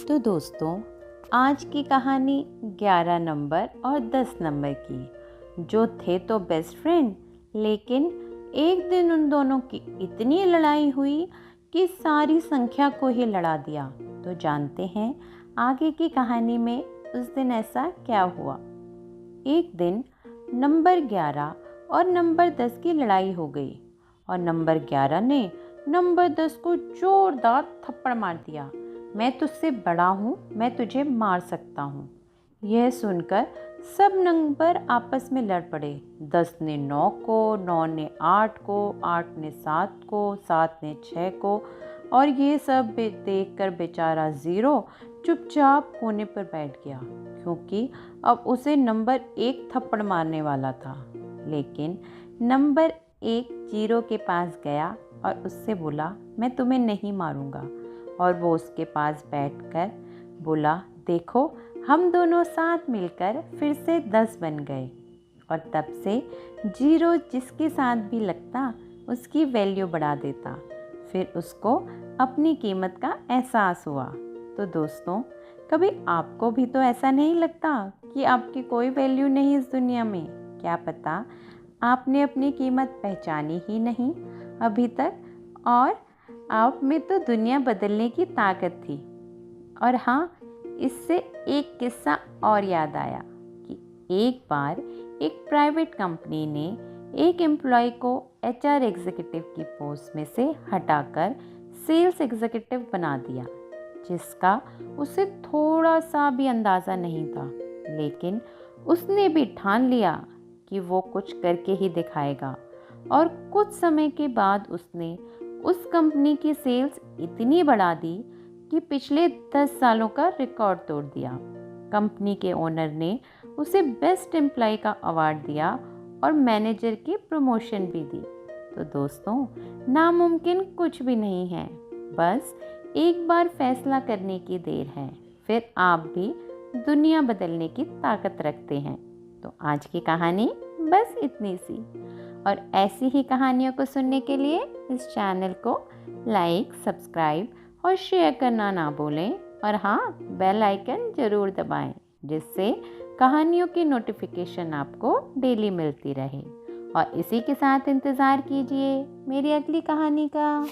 तो दोस्तों, आज की कहानी 11 नंबर और 10 नंबर की। जो थे तो बेस्ट फ्रेंड, लेकिन एक दिन उन दोनों की इतनी लड़ाई हुई कि सारी संख्या को ही लड़ा दिया। तो जानते हैं आगे की कहानी में उस दिन ऐसा क्या हुआ। एक दिन नंबर 11 और नंबर 10 की लड़ाई हो गई और नंबर 11 ने नंबर 10 को जोरदार थप्पड़ मार दिया। मैं तुझसे बड़ा हूँ, मैं तुझे मार सकता हूँ। यह सुनकर सब नंबर आपस में लड़ पड़े। 10 ने 9 को, 9 ने 8 को, 8 ने 7 को, 7 ने 6 को, और ये सब देखकर बेचारा ज़ीरो चुपचाप कोने पर बैठ गया, क्योंकि अब उसे नंबर 1 थप्पड़ मारने वाला था। लेकिन नंबर 1 जीरो के पास गया और उससे बोला, मैं तुम्हें नहीं मारूंगा। और वो उसके पास बैठकर बोला, देखो हम दोनों साथ मिलकर फिर से 10 बन गए। और तब से जीरो जिसके साथ भी लगता उसकी वैल्यू बढ़ा देता। फिर उसको अपनी कीमत का एहसास हुआ। तो दोस्तों, कभी आपको भी तो ऐसा नहीं लगता कि आपकी कोई वैल्यू नहीं इस दुनिया में? क्या पता आपने अपनी कीमत पहचानी ही नहीं अभी तक, और आप में तो दुनिया बदलने की ताकत थी। और हाँ, इससे एक किस्सा और याद आया कि एक बार एक प्राइवेट कंपनी ने एक एम्प्लॉय को एचआर एग्जीक्यूटिव की पोस्ट में से हटाकर सेल्स एग्जीक्यूटिव बना दिया, जिसका उसे थोड़ा सा भी अंदाज़ा नहीं था। लेकिन उसने भी ठान लिया कि वो कुछ करके ही दिखाएगा। और कुछ समय के बाद उसने उस कंपनी की सेल्स इतनी बढ़ा दी कि पिछले 10 सालों का रिकॉर्ड तोड़ दिया। कंपनी के ओनर ने उसे बेस्ट एम्प्लॉय का अवार्ड दिया और मैनेजर की प्रमोशन भी दी। तो दोस्तों, नामुमकिन कुछ भी नहीं है, बस एक बार फैसला करने की देर है, फिर आप भी दुनिया बदलने की ताकत रखते हैं। तो आज की कहानी बस इतनी सी, और ऐसी ही कहानियों को सुनने के लिए इस चैनल को लाइक, सब्सक्राइब और शेयर करना ना भूलें। और हाँ, बेल आइकन ज़रूर दबाएं, जिससे कहानियों की नोटिफिकेशन आपको डेली मिलती रहे। और इसी के साथ इंतज़ार कीजिए मेरी अगली कहानी का।